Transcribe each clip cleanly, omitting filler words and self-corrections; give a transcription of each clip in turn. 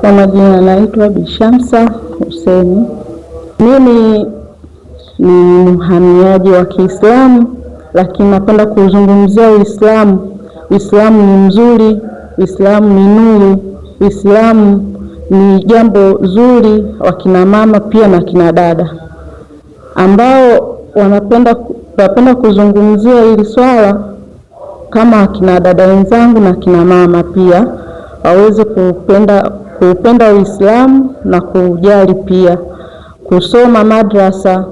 Kwa majina naitwa Bishamsa Hussein. Mimi ni mhamiaji wa Kiislamu, lakini napenda kuzungumzia Uislamu. Uislamu ni mzuri, Uislamu ni nuru, Uislamu ni jambo zuri wakina mama pia na kina dada ambao wanapenda kuzungumzia hili swala, kama akina dada wenzangu na kina mama pia waweze kupenda Uislamu na kujali pia kusoma madrasa.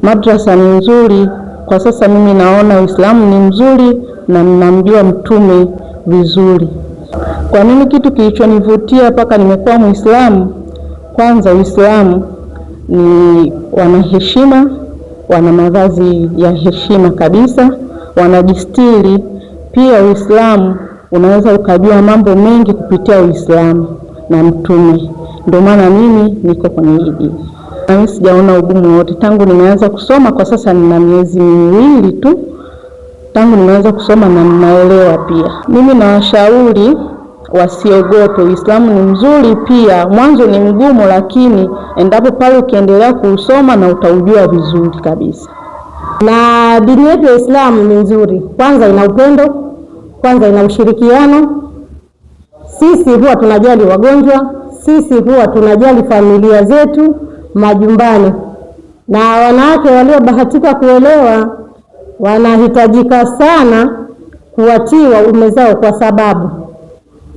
Madrasa ni nzuri. Kwa sasa mimi naona Uislamu ni mzuri na ninamjua Mtume vizuri. Kwa nini kitu kilichonivutia mpaka nimekuwa Muislamu? Kwanza, Uislamu ni wanaheshima, wana mavazi ya heshima kabisa, wanajistiri. Pia Uislamu unaweza ukajua mambo mengi kupitia Uislamu na Mtume. Ndio maana mimi niko kwenye hii dini. Mimi sijaona ugumu wote tangu nimeanza kusoma. Kwa sasa nina miezi miwili tu tangu nimeanza kusoma na ninaelewa pia. Mimi nawashauri wasiogope. Uislamu ni mzuri pia. Mwanzo ni mgumu, lakini endapo pale ukiendelea kusoma na utaujua vizuri kabisa. Na dini yetu ya Uislamu ni nzuri. Kwanza ina upendo, kwanza ina ushirikiano. Sisi huwa tunajali wagonjwa, sisi huwa tunajali familia zetu majumbani. Na wanawake waliobahatika kuolewa wanahitajika sana kuwatii waume zao, kwa sababu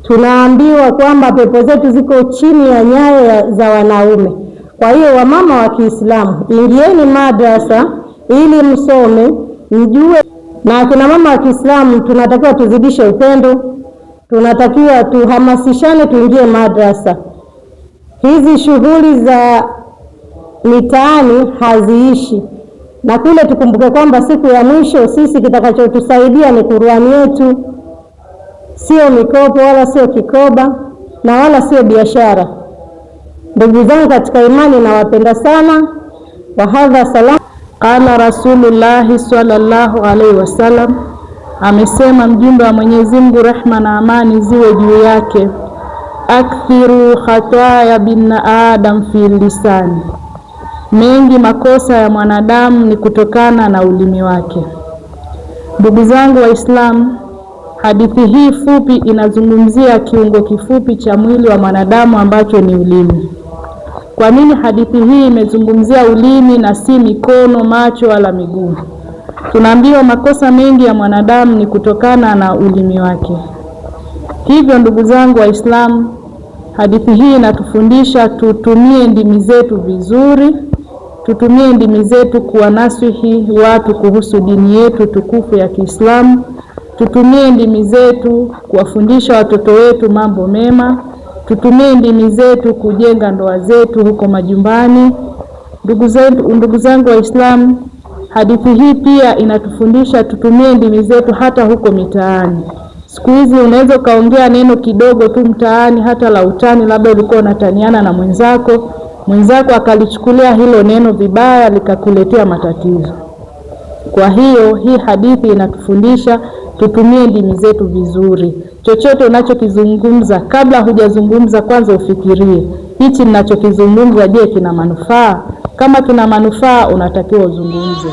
tunaambiwa kwamba pepo zetu ziko chini ya nyayo za wanaume. Kwa hiyo wamama wa Kiislamu, ingieni madrasa ili msome, mjue. Na kina mama wa Kiislamu tunatakiwa tuzidishe upendo, tunatakiwa tuhamasishane, tuingie madrasa. Hizi shughuli za mitaani haziishi, na kule tukumbuke kwamba siku ya mwisho sisi kitakachotusaidia ni Qur'ani yetu, sio mikopo wala sio kikoba na wala sio biashara. Ndugu zangu katika imani, nawapenda sana. Wa hadha salam. Qala Rasulullah sallallahu alaihi wasallam, amesema mjumbe wa Mwenyezi Mungu, rehma na amani ziwe juu yake, akthiru khataya bin adam fi lisani, mengi makosa ya mwanadamu ni kutokana na ulimi wake. Ndugu zangu Waislamu, hadithi hii fupi inazungumzia kiungo kifupi cha mwili wa mwanadamu ambacho ni ulimi. Kwa nini hadithi hii imezungumzia ulimi na si mikono, macho wala miguu? Tunaambiwa makosa mengi ya mwanadamu ni kutokana na ulimi wake. Hivyo ndugu zangu Waislamu, hadithi hii inatufundisha tutumie ndimi zetu vizuri, tutumie ndimi zetu kuwanasihi watu kuhusu dini yetu tukufu ya Kiislamu, tutumie ndimi zetu kuwafundisha watoto wetu mambo mema, tutumie ndimi zetu kujenga ndoa zetu huko majumbani. Ndugu zangu Waislamu, hadithi hii pia inatufundisha tutumie ndimi zetu hata huko mitaani. Siku hizi unaweza kaongea neno kidogo tu mtaani, hata la utani, labda ulikuwa unataniana na mwenzako akalichukulia hilo neno vibaya likakuletea matatizo. Kwa hiyo hii hadithi inatufundisha tutumie ndimi zetu vizuri. Chochote unachokizungumza, kabla hujazungumza kwanza ufikirie, hichi ninachokizungumza je, kina manufaa? Kama kina manufaa unatakiwa uzungumze.